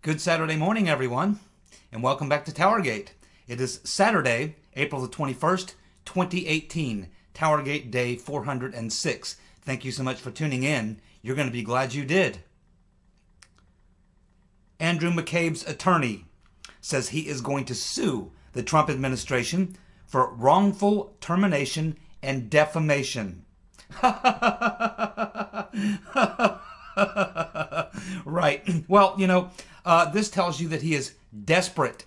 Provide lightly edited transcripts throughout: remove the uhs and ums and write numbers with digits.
Good Saturday morning, everyone, and welcome back to TowerGate. It is Saturday, April the 21st, 2018, TowerGate Day 406. Thank you so much for tuning in. You're going to be glad you did. Andrew McCabe's attorney says he is going to sue the Trump administration for wrongful termination and defamation. Right. Well, this tells you that he is desperate,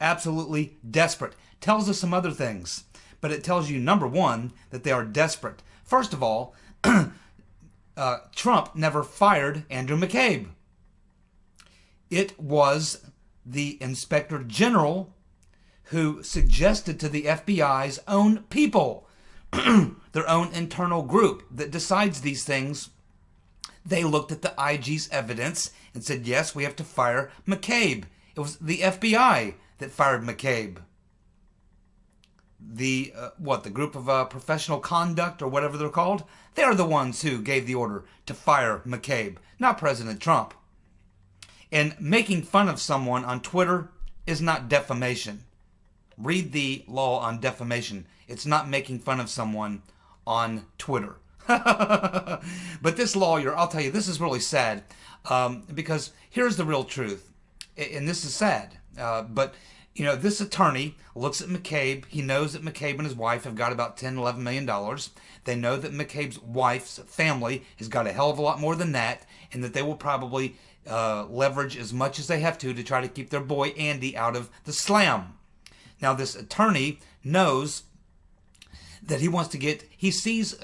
absolutely desperate. Tells us some other things, but it tells you, number one, that they are desperate. First of all, Trump never fired Andrew McCabe. It was the Inspector General who suggested to the FBI's own people, their own internal group that decides these things. They looked at the IG's evidence and said, yes, we have to fire McCabe. It was the FBI that fired McCabe. The group of professional conduct or whatever they're called, they are the ones who gave the order to fire McCabe, not President Trump. And making fun of someone on Twitter is not defamation. Read the law on defamation. It's not making fun of someone on Twitter. But this lawyer, I'll tell you, this is really sad because here's the real truth, and this is sad, but this attorney looks at McCabe. He knows that McCabe and his wife have got about $10-11 million. They know that McCabe's wife's family has got a hell of a lot more than that, and that they will probably leverage as much as they have to try to keep their boy Andy out of the slam. Now, this attorney knows that he sees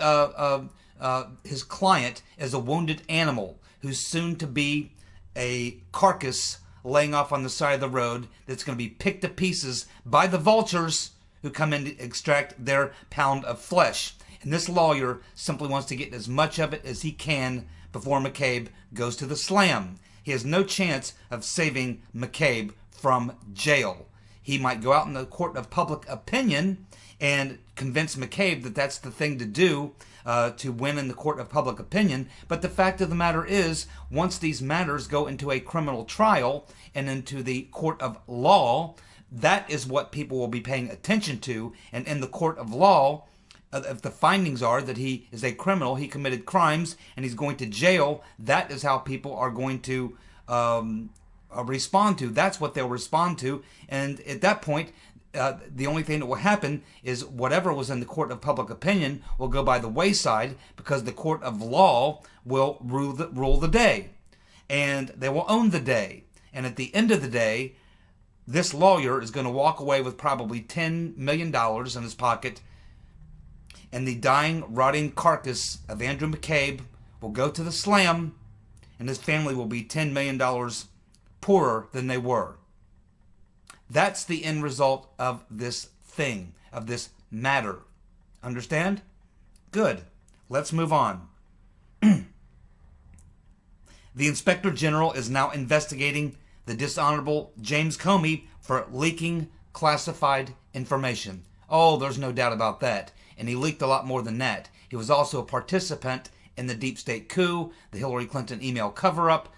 his client as a wounded animal who's soon to be a carcass laying off on the side of the road that's going to be picked to pieces by the vultures who come in to extract their pound of flesh. And this lawyer simply wants to get as much of it as he can before McCabe goes to the slam. He has no chance of saving McCabe from jail. He might go out in the court of public opinion and convince McCabe that that's the thing to do to win in the court of public opinion. But the fact of the matter is, once these matters go into a criminal trial and into the court of law, that is what people will be paying attention to. And in the court of law, if the findings are that he is a criminal, he committed crimes, and he's going to jail, that is how people are going to respond to. That's what they'll respond to. And at that point, the only thing that will happen is whatever was in the court of public opinion will go by the wayside, because the court of law will rule the day, and they will own the day. And at the end of the day, this lawyer is going to walk away with probably $10 million in his pocket, and the dying, rotting carcass of Andrew McCabe will go to the slam, and his family will be $10 million poorer than they were. That's the end result of this thing, of this matter. Understand? Good. Let's move on. The Inspector General is now investigating the dishonorable James Comey for leaking classified information. Oh, there's no doubt about that. And he leaked a lot more than that. He was also a participant in the deep state coup, the Hillary Clinton email cover-up,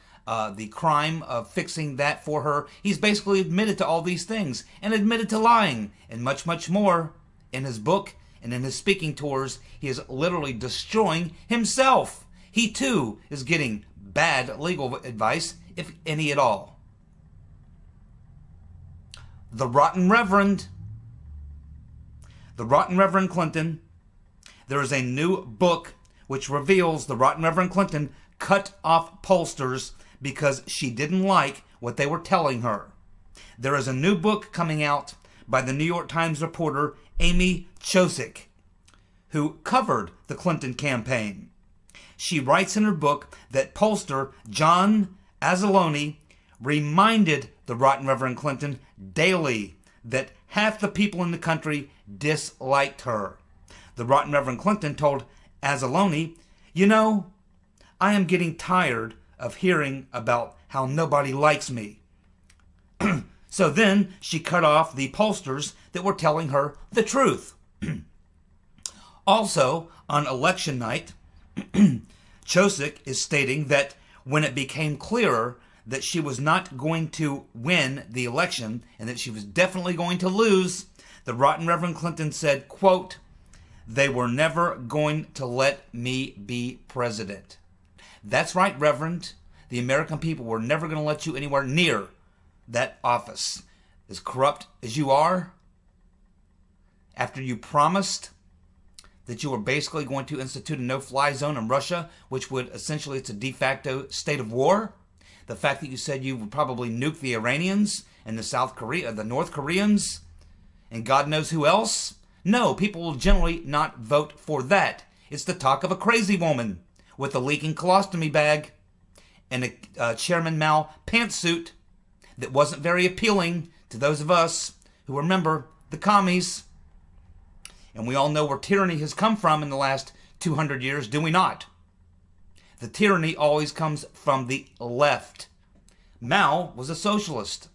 the crime of fixing that for her. He's basically admitted to all these things and admitted to lying and much, much more. In his book and in his speaking tours, he is literally destroying himself. He too is getting bad legal advice, if any at all. The Rotten Reverend Clinton. There is a new book which reveals the Rotten Reverend Clinton cut off pollsters because she didn't like what they were telling her. There is a new book coming out by the New York Times reporter Amy Chozick, who covered the Clinton campaign. She writes in her book that pollster John Anzalone reminded the Rotten Reverend Clinton daily that half the people in the country disliked her. The Rotten Reverend Clinton told Anzalone, I am getting tired of hearing about how nobody likes me. So then she cut off the pollsters that were telling her the truth. Also, on election night, Chozick is stating that when it became clearer that she was not going to win the election and that she was definitely going to lose, the rotten Reverend Clinton said, quote, "They were never going to let me be president." That's right, Reverend. The American people were never going to let you anywhere near that office. As corrupt as you are, after you promised that you were basically going to institute a no-fly zone in Russia, which would essentially, it's a de facto state of war. The fact that you said you would probably nuke the Iranians and the North Koreans, and God knows who else. No, people will generally not vote for that. It's the talk of a crazy woman with a leaking colostomy bag and a Chairman Mao pantsuit that wasn't very appealing to those of us who remember the commies. And we all know where tyranny has come from in the last 200 years, do we not? The tyranny always comes from the left. Mao was a socialist,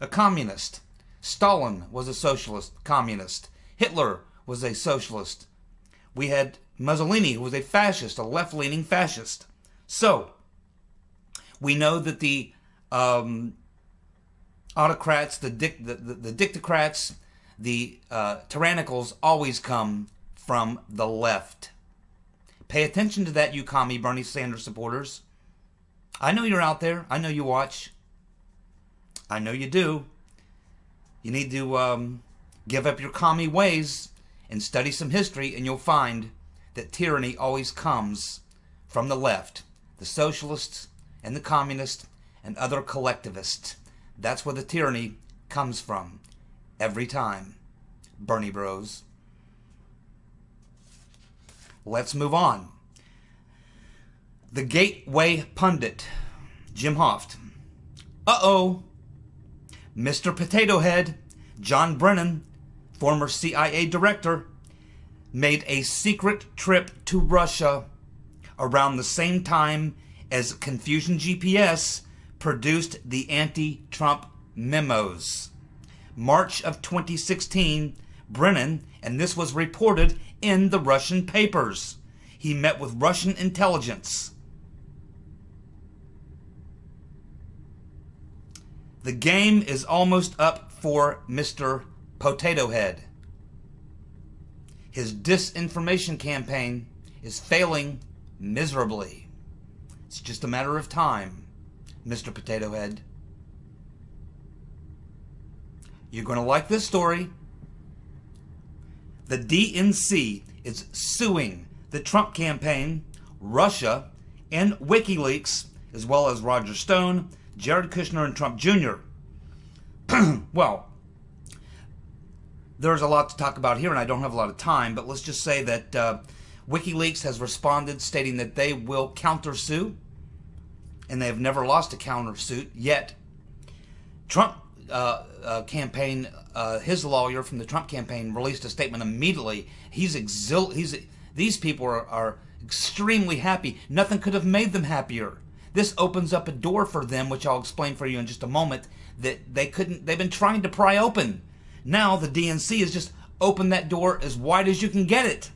a communist. Stalin was a socialist, communist. Hitler was a socialist. We had Mussolini, who was a fascist, a left-leaning fascist. So, we know that the autocrats, the dictocrats, the tyrannicals always come from the left. Pay attention to that, you commie Bernie Sanders supporters. I know you're out there. I know you watch. I know you do. You need to give up your commie ways and study some history, and you'll find that tyranny always comes from the left. The socialists and the communists and other collectivists. That's where the tyranny comes from. Every time. Bernie Bros. Let's move on. The Gateway Pundit, Jim Hoft. Uh-oh. Mr. Potato Head, John Brennan, former CIA director, made a secret trip to Russia around the same time as Confusion GPS produced the anti-Trump memos. March of 2016, Brennan, and this was reported in the Russian papers, he met with Russian intelligence. The game is almost up for Mr. Potato Head. His disinformation campaign is failing miserably. It's just a matter of time, Mr. Potato Head. You're going to like this story. The DNC is suing the Trump campaign, Russia, and WikiLeaks, as well as Roger Stone, Jared Kushner, and Trump Jr. Well, there's a lot to talk about here, and I don't have a lot of time, but let's just say that WikiLeaks has responded stating that they will countersue, and they have never lost a countersuit yet. Trump campaign, his lawyer from the Trump campaign released a statement immediately. These people are extremely happy. Nothing could have made them happier. This opens up a door for them, which I'll explain for you in just a moment, that they've been trying to pry open. Now the DNC has just opened that door as wide as you can get it.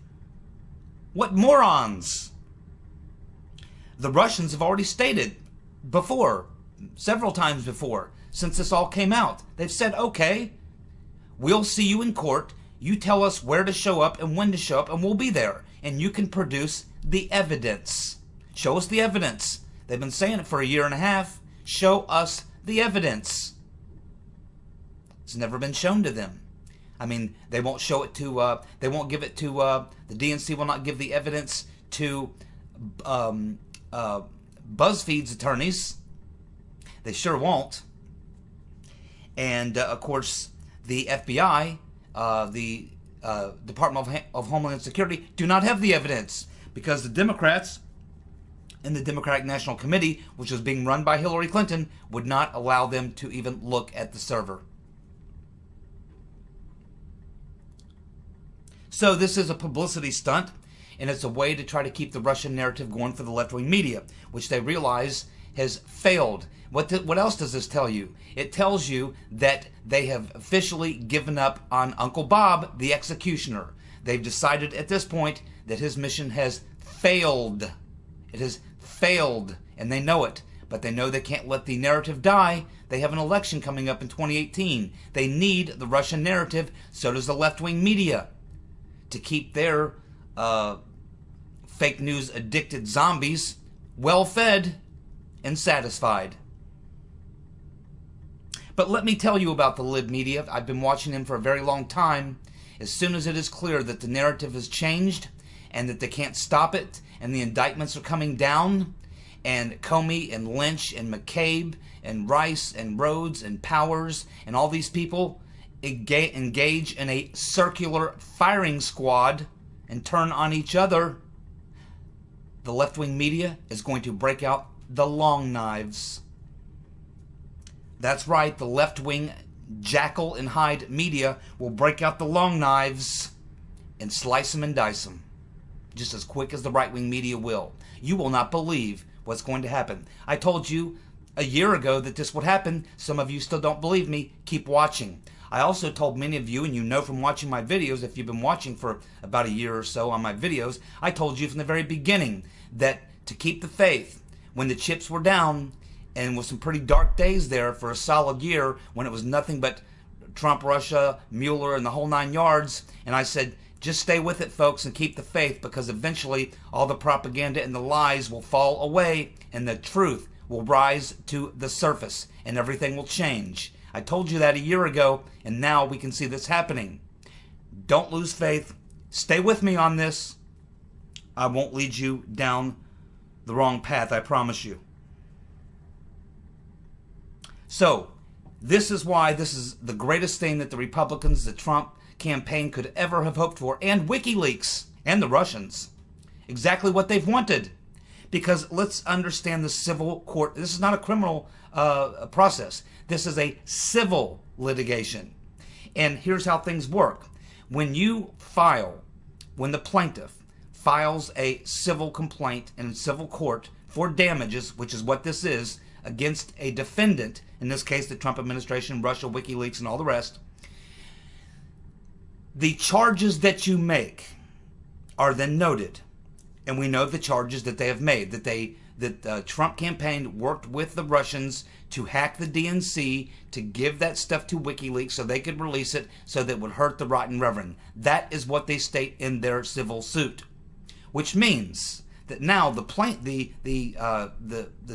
What morons! The Russians have already stated before, several times before, since this all came out, they've said, okay, we'll see you in court. You tell us where to show up and when to show up, and we'll be there. And you can produce the evidence. Show us the evidence. They've been saying it for a year and a half. Show us the evidence. It's never been shown to them. I mean, they won't show it to, they won't give it to, the DNC will not give the evidence to BuzzFeed's attorneys. They sure won't. And, of course, the FBI, the Department of Homeland Security, do not have the evidence because the Democrats and the Democratic National Committee, which was being run by Hillary Clinton, would not allow them to even look at the server. So this is a publicity stunt, and it's a way to try to keep the Russian narrative going for the left-wing media, which they realize has failed. What else does this tell you? It tells you that they have officially given up on Uncle Bob, the executioner. They've decided at this point that his mission has failed. It has failed, and they know it. but they know they can't let the narrative die. They have an election coming up in 2018. They need the Russian narrative. So does the left-wing media, to keep their fake news addicted zombies well fed and satisfied. But let me tell you about the lib media. I've been watching them for a very long time. As soon as it is clear that the narrative has changed and that they can't stop it and the indictments are coming down and Comey and Lynch and McCabe and Rice and Rhodes and Powers and all these people engage in a circular firing squad and turn on each other, the left-wing media is going to break out the long knives. That's right, the left-wing Jackal and Hyde media will break out the long knives and slice them and dice them just as quick as the right-wing media will. You will not believe what's going to happen. I told you a year ago that this would happen. Some of you still don't believe me. Keep watching. I also told many of you, and you know from watching my videos, if you've been watching for about a year or so on my videos, I told you from the very beginning that to keep the faith, when the chips were down, and with some pretty dark days there for a solid year when it was nothing but Trump, Russia, Mueller, and the whole 9 yards. And I said, just stay with it, folks, and keep the faith, because eventually all the propaganda and the lies will fall away and the truth will rise to the surface and everything will change. I told you that a year ago, and now we can see this happening. Don't lose faith. Stay with me on this. I won't lead you down the wrong path, I promise you. So, this is why this is the greatest thing that the Republicans, the Trump campaign could ever have hoped for, and WikiLeaks, and the Russians. Exactly what they've wanted. Because let's understand the civil court. This is not a criminal process. This is a civil litigation. And here's how things work. When the plaintiff files a civil complaint in civil court for damages, which is what this is, against a defendant, in this case the Trump administration, Russia, WikiLeaks, and all the rest, the charges that you make are then noted. And we know the charges that they have made, that the Trump campaign worked with the Russians to hack the DNC, to give that stuff to WikiLeaks so they could release it so that it would hurt the rotten reverend. That is what they state in their civil suit. Which means that now the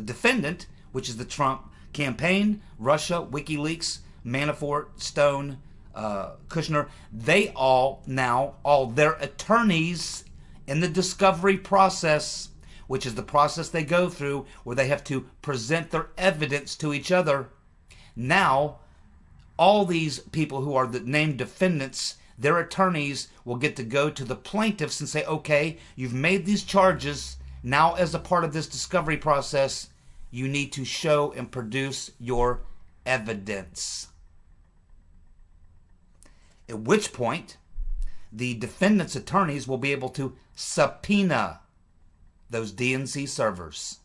defendant, which is the Trump campaign, Russia, WikiLeaks, Manafort, Stone, Kushner, they all their attorneys in the discovery process, which is the process they go through where they have to present their evidence to each other. Now, all these people who are the named defendants, their attorneys will get to go to the plaintiffs and say, okay, you've made these charges. Now, as a part of this discovery process, you need to show and produce your evidence. At which point, the defendant's attorneys will be able to subpoena those DNC servers,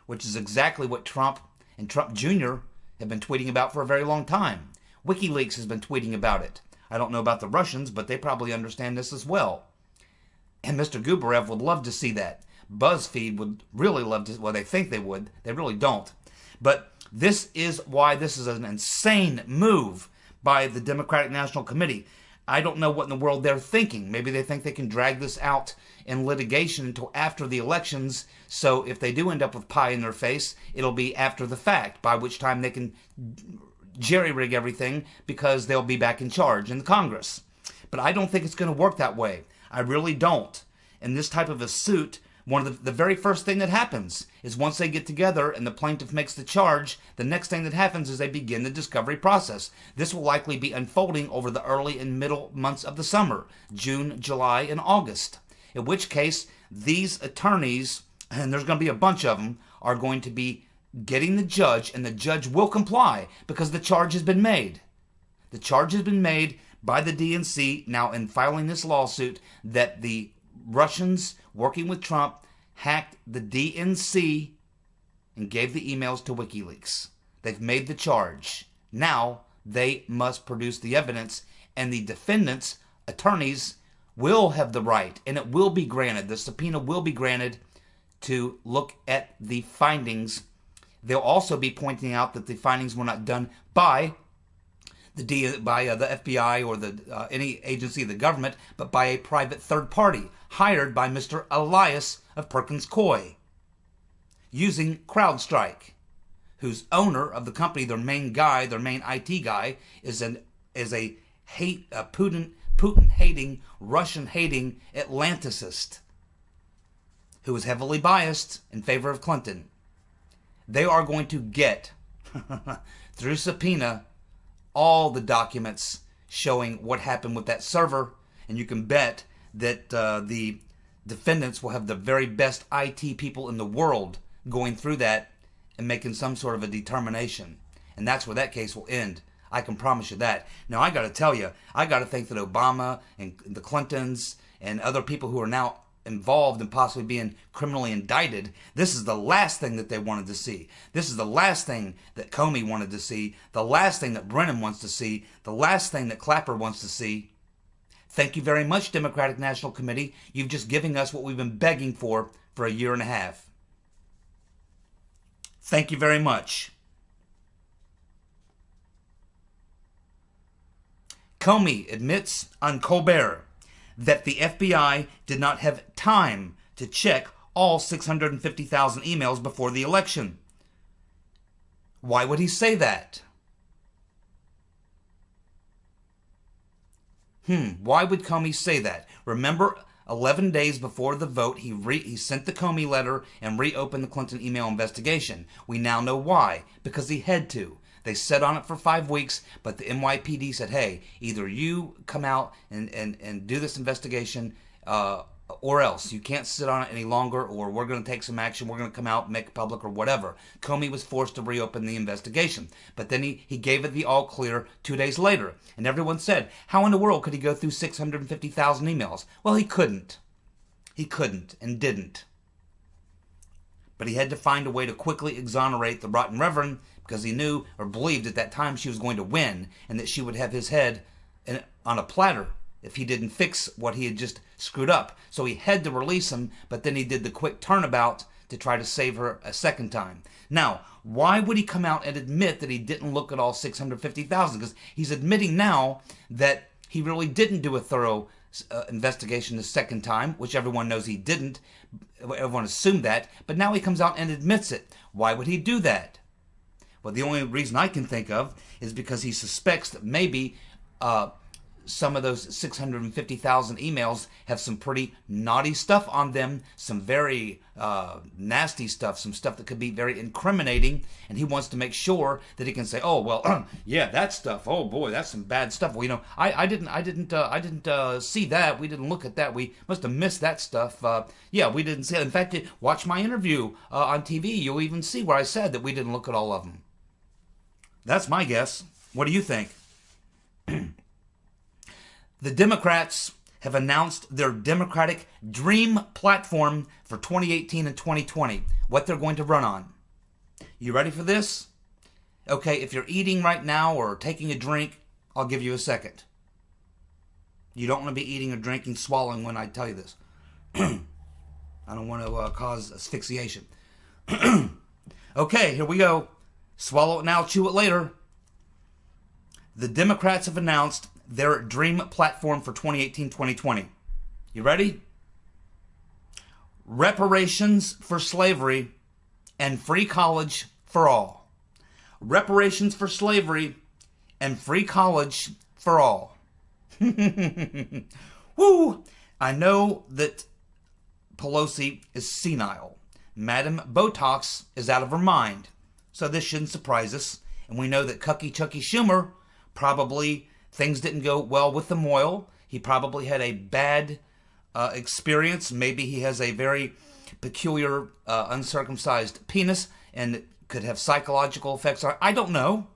which is exactly what Trump and Trump Jr. have been tweeting about for a very long time. WikiLeaks has been tweeting about it. I don't know about the Russians, but they probably understand this as well. And Mr. Gubarev would love to see that. BuzzFeed would really love to, well, they think they would. They really don't. But this is why this is an insane move by the Democratic National Committee. I don't know what in the world they're thinking. Maybe they think they can drag this out in litigation until after the elections. So if they do end up with pie in their face, it'll be after the fact, by which time they can jerry-rig everything because they'll be back in charge in the Congress. But I don't think it's going to work that way. I really don't. In this type of a suit, one of the very first thing that happens is once they get together and the plaintiff makes the charge, the next thing that happens is they begin the discovery process. This will likely be unfolding over the early and middle months of the summer, June, July, and August. In which case, these attorneys, and there's going to be a bunch of them, are going to be getting the judge, and the judge will comply because the charge has been made. The charge has been made by the DNC now in filing this lawsuit that the Russians working with Trump hacked the DNC and gave the emails to WikiLeaks. They've made the charge. Now they must produce the evidence, and the defendants' attorneys will have the right, and it will be granted, the subpoena will be granted to look at the findings. They'll also be pointing out that the findings were not done by the FBI or any agency of the government, but by a private third party hired by Mr. Elias of Perkins Coie, using CrowdStrike, whose owner of the company, their main guy, their main IT guy, is a Putin-hating, Russian-hating Atlanticist who is heavily biased in favor of Clinton. They are going to get, through subpoena, all the documents showing what happened with that server, and you can bet that the defendants will have the very best IT people in the world going through that and making some sort of a determination. And that's where that case will end. I can promise you that. Now, I got to tell you, I got to think that Obama and the Clintons and other people who are now involved in possibly being criminally indicted, this is the last thing that they wanted to see. This is the last thing that Comey wanted to see, the last thing that Brennan wants to see, the last thing that Clapper wants to see. Thank you very much, Democratic National Committee. You've just given us what we've been begging for a year and a half. Thank you very much. Comey admits on Colbert that the FBI did not have time to check all 650,000 emails before the election. Why would he say that? Why would Comey say that? Remember, 11 days before the vote, he sent the Comey letter and reopened the Clinton email investigation. We now know why. Because he had to. They sat on it for 5 weeks, but the NYPD said, hey, either you come out and do this investigation or else. You can't sit on it any longer, or we're going to take some action. We're going to come out, make it public, or whatever. Comey was forced to reopen the investigation. But then he gave it the all clear 2 days later. And everyone said, how in the world could he go through 650,000 emails? Well, he couldn't. He couldn't and didn't. But he had to find a way to quickly exonerate the rotten reverend, because he knew or believed at that time she was going to win and that she would have his head on a platter if he didn't fix what he had just screwed up. So he had to release him, but then he did the quick turnabout to try to save her a second time. Now, why would he come out and admit that he didn't look at all 650,000? Because he's admitting now that he really didn't do a thorough investigation the second time, which everyone knows he didn't. Everyone assumed that, but now he comes out and admits it. Why would he do that? Well, the only reason I can think of is because he suspects that maybe some of those 650,000 emails have some pretty naughty stuff on them, some very nasty stuff, some stuff that could be very incriminating, and he wants to make sure that he can say, oh, well, yeah, that stuff, oh boy, that's some bad stuff. Well, you know, I didn't see that. We didn't look at that. We must have missed that stuff. Yeah, we didn't see it. In fact, watch my interview on TV. You'll even see where I said that we didn't look at all of them. That's my guess. What do you think? The Democrats have announced their Democratic Dream Platform for 2018 and 2020, what they're going to run on. You ready for this? Okay, if you're eating right now or taking a drink, I'll give you a second. You don't want to be eating or drinking, swallowing when I tell you this. I don't want to cause asphyxiation. Okay, here we go. Swallow it now, chew it later. The Democrats have announced their Dream Platform for 2018-2020. You ready? Reparations for slavery and free college for all. Reparations for slavery and free college for all. Woo! I know that Pelosi is senile. Madam Botox is out of her mind. So this shouldn't surprise us. And we know that Cucky Chucky Schumer probably things didn't go well with the oil. He probably had a bad experience. Maybe he has a very peculiar uncircumcised penis and could have psychological effects. I don't know.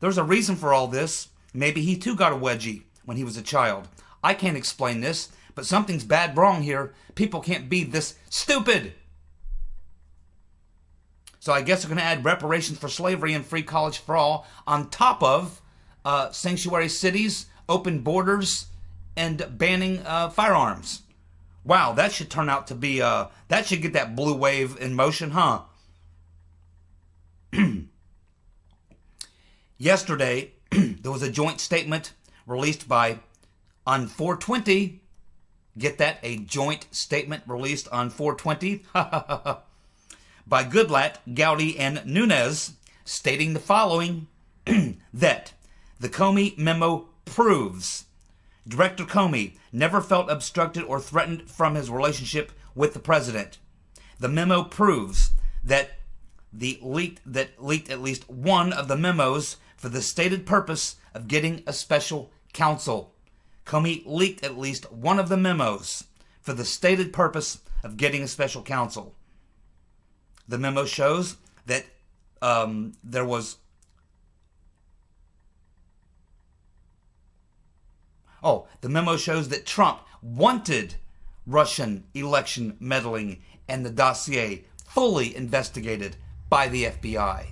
There's a reason for all this. Maybe he too got a wedgie when he was a child. I can't explain this, but something's bad wrong here. People can't be this stupid. So I guess we're going to add reparations for slavery and free college for all on top of sanctuary cities, open borders, and banning firearms. Wow, that should turn out to be, that should get that blue wave in motion, huh? Yesterday, there was a joint statement released by, on 420, get that, a joint statement released on 420, by Goodlatte, Gowdy, and Nunes, stating the following, that the Comey memo proves Director Comey never felt obstructed or threatened from his relationship with the president. The memo proves that leaked at least one of the memos for the stated purpose of getting a special counsel. Comey leaked at least one of the memos for the stated purpose of getting a special counsel. The memo shows that there was... the memo shows that Trump wanted Russian election meddling and the dossier fully investigated by the FBI.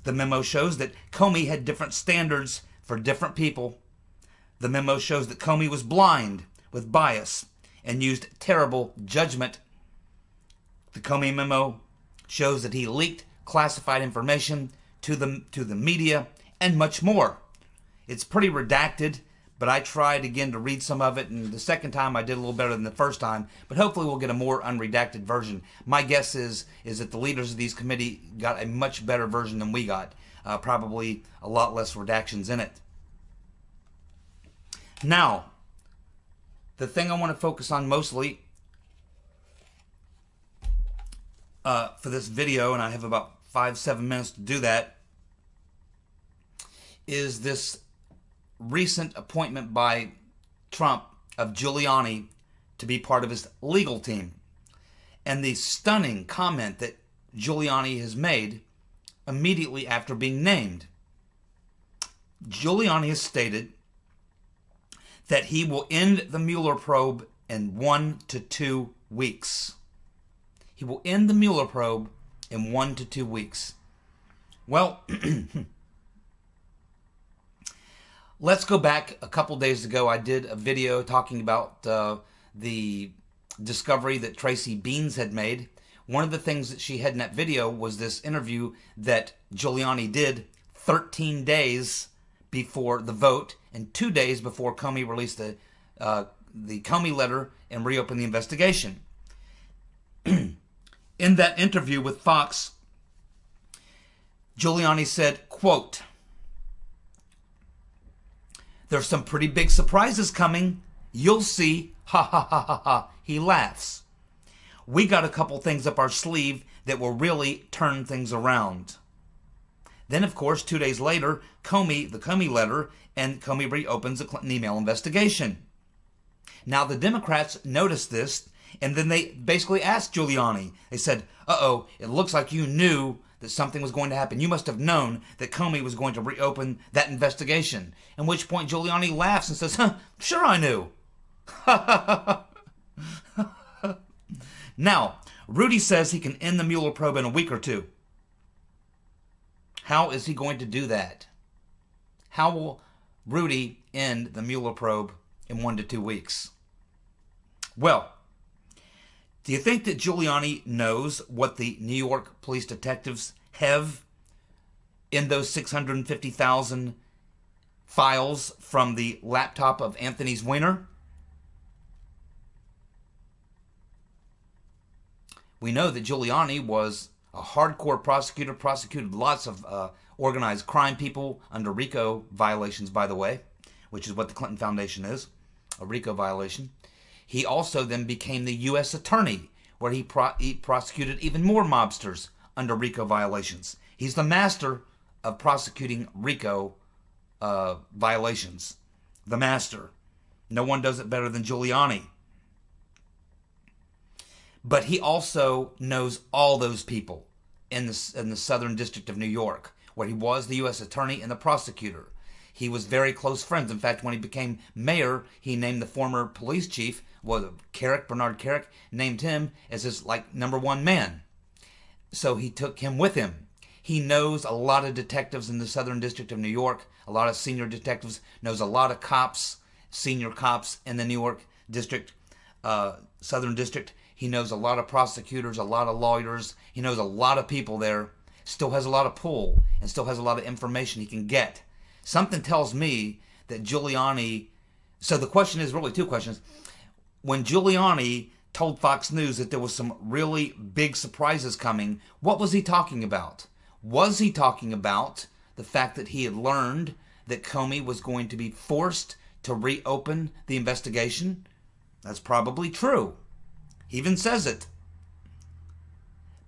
The memo shows that Comey had different standards for different people. The memo shows that Comey was blind with bias and used terrible judgment. The Comey memo shows that he leaked classified information to the media and much more. It's pretty redacted, but I tried again to read some of it, and the second time I did a little better than the first time, but hopefully we'll get a more unredacted version. My guess is that the leaders of these committee got a much better version than we got, probably a lot less redactions in it. Now, the thing I want to focus on mostly for this video, and I have about 5-7 minutes to do that, is this recent appointment by Trump of Giuliani to be part of his legal team, and the stunning comment that Giuliani has made immediately after being named. Giuliani has stated that he will end the Mueller probe in 1 to 2 weeks. He will end the Mueller probe in 1 to 2 weeks. Well, let's go back a couple days ago. I did a video talking about the discovery that Tracy Beans had made. One of the things that she had in that video was this interview that Giuliani did 13 days before the vote and 2 days before Comey released the Comey letter and reopened the investigation. In that interview with Fox, Giuliani said, quote, "There's some pretty big surprises coming. You'll see. Ha ha ha ha ha." He laughs. "We got a couple things up our sleeve that will really turn things around." Then, of course, 2 days later, the Comey letter, and Comey reopens the Clinton email investigation. Now, the Democrats noticed this, and then they basically asked Giuliani. They said, "Uh-oh, it looks like you knew that something was going to happen. You must have known that Comey was going to reopen that investigation." At which point Giuliani laughs and says, "Sure I knew." Now, Rudy says he can end the Mueller probe in a week or two. How is he going to do that? How will Rudy end the Mueller probe in 1 to 2 weeks? Well, do you think that Giuliani knows what the New York police detectives have in those 650,000 files from the laptop of Anthony's Weiner? We know that Giuliani was a hardcore prosecutor, prosecuted lots of organized crime people under RICO violations, by the way, which is what the Clinton Foundation is, a RICO violation. He also then became the U.S. attorney, where he prosecuted even more mobsters under RICO violations. He's the master of prosecuting RICO violations. The master. No one does it better than Giuliani. But he also knows all those people in the Southern District of New York, where he was the U.S. attorney and the prosecutor. He was very close friends. In fact, when he became mayor, he named the former police chief, Bernard Carrick, named him as his #1 man. So he took him with him. He knows a lot of detectives in the Southern District of New York, a lot of senior detectives, knows a lot of cops, senior cops in the New York district, Southern District. He knows a lot of prosecutors, a lot of lawyers. He knows a lot of people there. Still has a lot of pull and still has a lot of information he can get. Something tells me that Giuliani... So the question is really two questions. When Giuliani told Fox News that there was some really big surprises coming, what was he talking about? Was he talking about the fact that he had learned that Comey was going to be forced to reopen the investigation? That's probably true. He even says it.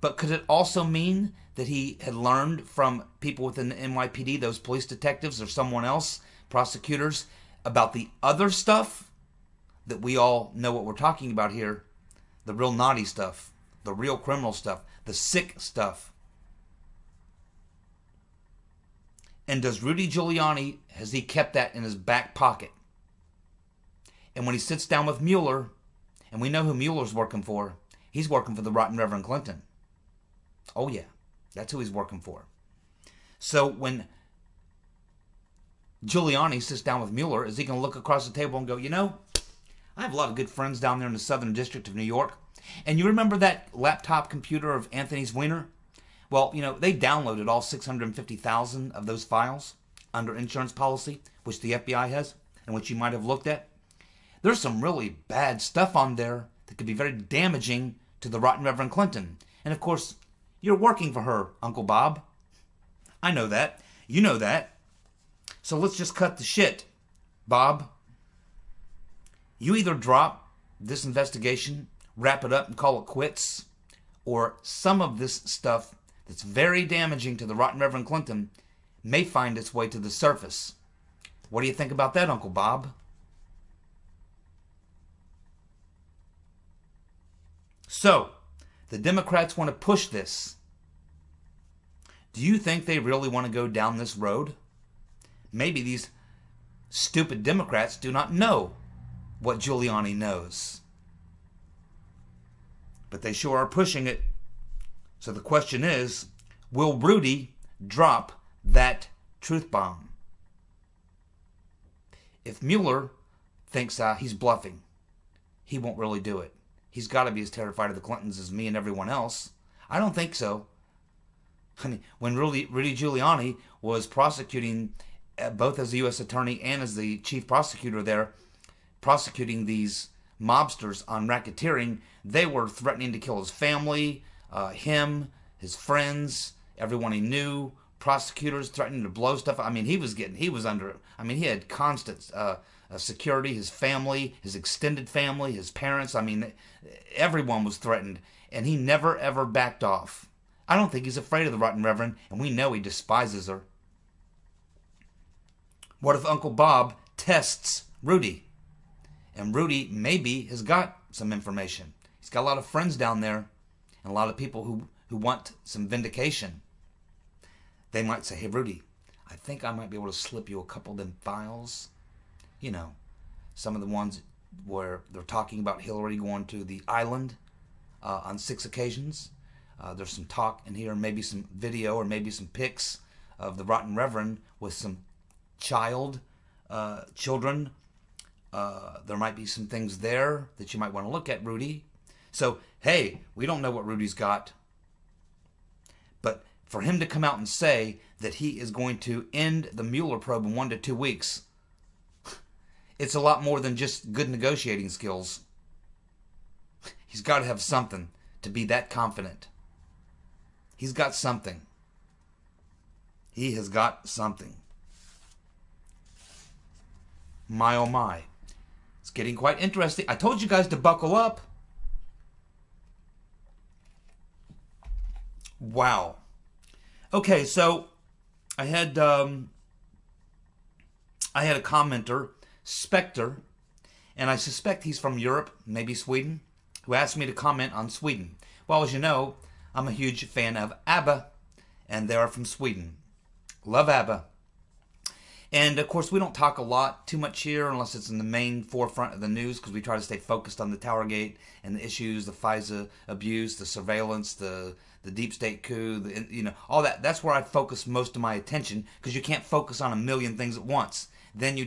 But could it also mean that he had learned from people within the NYPD, those police detectives or someone else, prosecutors, about the other stuff that we all know what we're talking about here? The real naughty stuff, the real criminal stuff, the sick stuff. And does Rudy Giuliani, has he kept that in his back pocket? And when he sits down with Mueller, and we know who Mueller's working for, he's working for the rotten Reverend Clinton. Oh yeah, that's who he's working for. So when Giuliani sits down with Mueller, is he going to look across the table and go, you know, I have a lot of good friends down there in the Southern District of New York. And you remember that laptop computer of Anthony's Weiner? Well, you know, they downloaded all 650,000 of those files under insurance policy, which the FBI has, and which you might have looked at. There's some really bad stuff on there that could be very damaging to the rotten Reverend Clinton. And of course, you're working for her, Uncle Bob. I know that. You know that. So let's just cut the shit, Bob. You either drop this investigation, wrap it up and call it quits, or some of this stuff that's very damaging to the rotten Reverend Clinton may find its way to the surface. What do you think about that, Uncle Bob? So, the Democrats want to push this. Do you think they really want to go down this road? Maybe these stupid Democrats do not know what Giuliani knows. But they sure are pushing it. So the question is, will Rudy drop that truth bomb? If Mueller thinks he's bluffing, he won't really do it. He's got to be as terrified of the Clintons as me and everyone else. I don't think so. I mean, when Rudy Giuliani was prosecuting, both as the U.S. attorney and as the chief prosecutor there, prosecuting these mobsters on racketeering, they were threatening to kill his family, him, his friends, everyone he knew. Prosecutors threatening to blow stuff. I mean, he had constant security, his family, his extended family, his parents. I mean, everyone was threatened, and he never, ever backed off. I don't think he's afraid of the rotten Reverend, and we know he despises her. What if Uncle Bob tests Rudy? And Rudy maybe has got some information. He's got a lot of friends down there, and a lot of people who want some vindication. They might say, hey, Rudy, I think I might be able to slip you a couple of them files. You know, some of the ones where they're talking about Hillary going to the island on 6 occasions. There's some talk in here, maybe some video or maybe some pics of the rotten Reverend with some children. There might be some things there that you might want to look at, Rudy. So, hey, we don't know what Rudy's got. But for him to come out and say that he is going to end the Mueller probe in 1 to 2 weeks, it's a lot more than just good negotiating skills. He's got to have something to be that confident. He's got something. He has got something. My oh my. It's getting quite interesting. I told you guys to buckle up. Wow. Okay, so I had a commenter, Spectre, and I suspect he's from Europe, maybe Sweden, who asked me to comment on Sweden. Well, as you know, I'm a huge fan of ABBA, and they are from Sweden. Love ABBA. And, of course, we don't talk a lot too much here unless it's in the main forefront of the news because we try to stay focused on the TowerGate and the issues, the FISA abuse, the surveillance, the deep state coup, all that. That's where I focus most of my attention because you can't focus on a million things at once. Then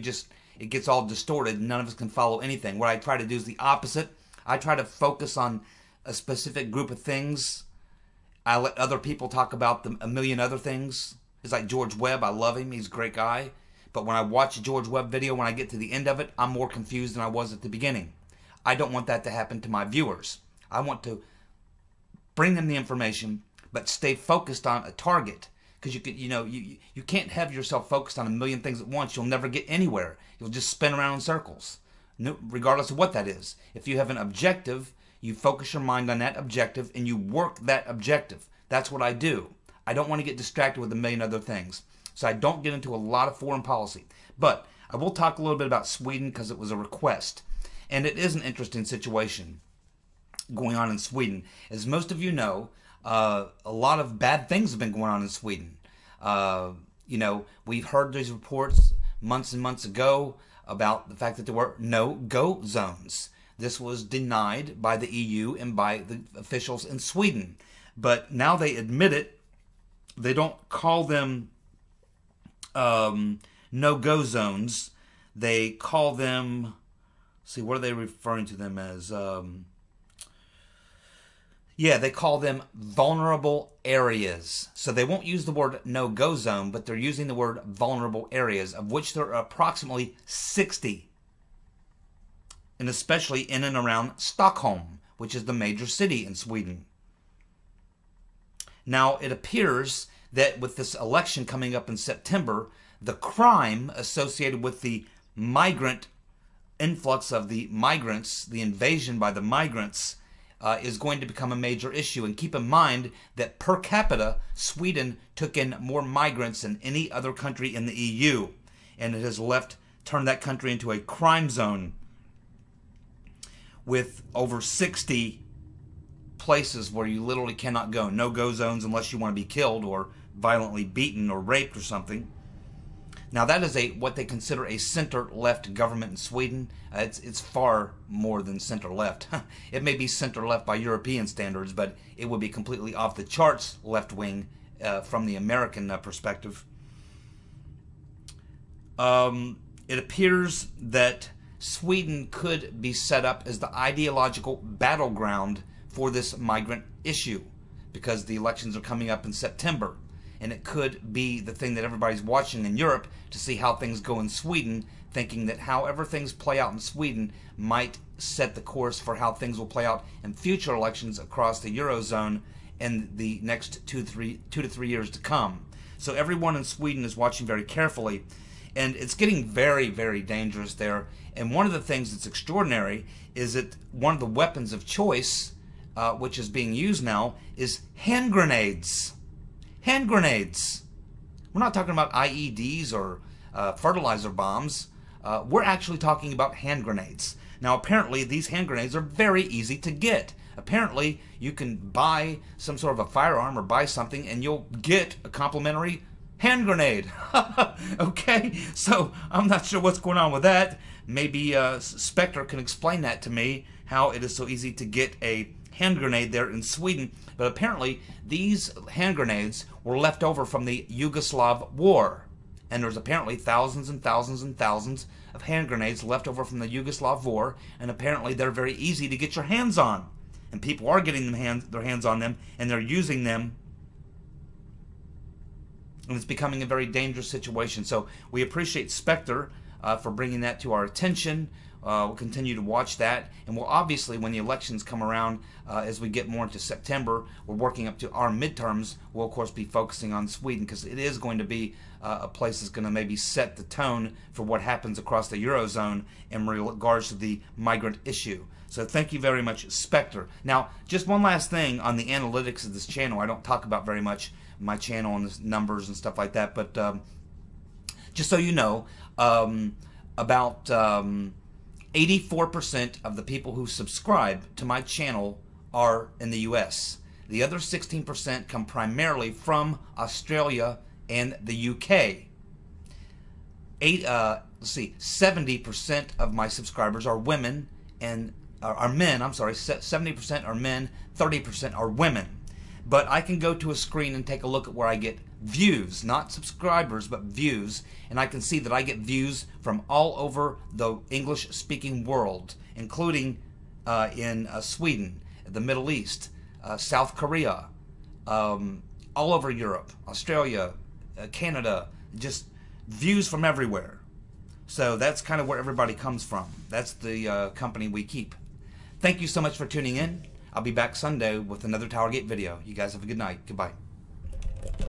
it gets all distorted and none of us can follow anything. What I try to do is the opposite. I try to focus on a specific group of things. I let other people talk about a million other things. It's like George Webb. I love him. He's a great guy. But when I watch a George Webb video, when I get to the end of it, I'm more confused than I was at the beginning. I don't want that to happen to my viewers. I want to bring them the information, but stay focused on a target. Because you can't have yourself focused on a million things at once. You'll never get anywhere. You'll just spin around in circles, regardless of what that is. If you have an objective, you focus your mind on that objective and you work that objective. That's what I do. I don't want to get distracted with a million other things. So I don't get into a lot of foreign policy. But I will talk a little bit about Sweden because it was a request. And it is an interesting situation going on in Sweden. As most of you know, a lot of bad things have been going on in Sweden. We've heard these reports months and months ago about the fact that there were no-go zones. This was denied by the EU and by the officials in Sweden. But now they admit it. They don't call them no-go zones. They call them, what are they referring to them as? They call them vulnerable areas. So they won't use the word no-go zone, but they're using the word vulnerable areas, of which there are approximately 60. And especially in and around Stockholm, which is the major city in Sweden. Now, it appears that with this election coming up in September, the crime associated with the migrant influx of the migrants, the invasion by the migrants, is going to become a major issue. And keep in mind that per capita, Sweden took in more migrants than any other country in the EU. And it has turned that country into a crime zone with over 60 places where you literally cannot go. No-go zones unless you want to be killed or violently beaten or raped or something. Now that is what they consider a center-left government in Sweden. It's far more than center-left. It may be center-left by European standards, but it would be completely off the charts left-wing from the American perspective. It appears that Sweden could be set up as the ideological battleground for this migrant issue because the elections are coming up in September. And it could be the thing that everybody's watching in Europe to see how things go in Sweden, thinking that however things play out in Sweden might set the course for how things will play out in future elections across the Eurozone in the next 2 to 3 years to come. So everyone in Sweden is watching very carefully. And it's getting very, very dangerous there. And one of the things that's extraordinary is that one of the weapons of choice, which is being used now, is hand grenades. Hand grenades. We're not talking about IEDs or fertilizer bombs. We're actually talking about hand grenades. Now, apparently, these hand grenades are very easy to get. Apparently, you can buy some sort of a firearm or buy something, and you'll get a complimentary hand grenade. Okay, so I'm not sure what's going on with that. Maybe Spectre can explain that to me, how it is so easy to get a hand grenade there in Sweden. But apparently these hand grenades were left over from the Yugoslav war. And there's apparently thousands and thousands and thousands of hand grenades left over from the Yugoslav war. And apparently they're very easy to get your hands on. And people are getting their hands on them, and they're using them. And it's becoming a very dangerous situation. So we appreciate Spectre for bringing that to our attention. We'll continue to watch that. And we'll obviously, when the elections come around, as we get more into September, we're working up to our midterms, we'll of course be focusing on Sweden, because it is going to be a place that's going to maybe set the tone for what happens across the Eurozone in regards to the migrant issue. So thank you very much, Spectre. Now, just one last thing on the analytics of this channel. I don't talk about very much my channel and the numbers and stuff like that, but just so you know, about 84% of the people who subscribe to my channel are in the US. The other 16% come primarily from Australia and the UK. 70% of my subscribers are women and are men. I'm sorry, 70% are men, 30% are women. But I can go to a screen and take a look at where I get views, not subscribers, but views, and I can see that I get views from all over the English-speaking world, including in Sweden, the Middle East, South Korea, all over Europe, Australia, Canada, just views from everywhere. So that's kind of where everybody comes from. That's the company we keep. Thank you so much for tuning in. I'll be back Sunday with another TowerGate video. You guys have a good night. Goodbye.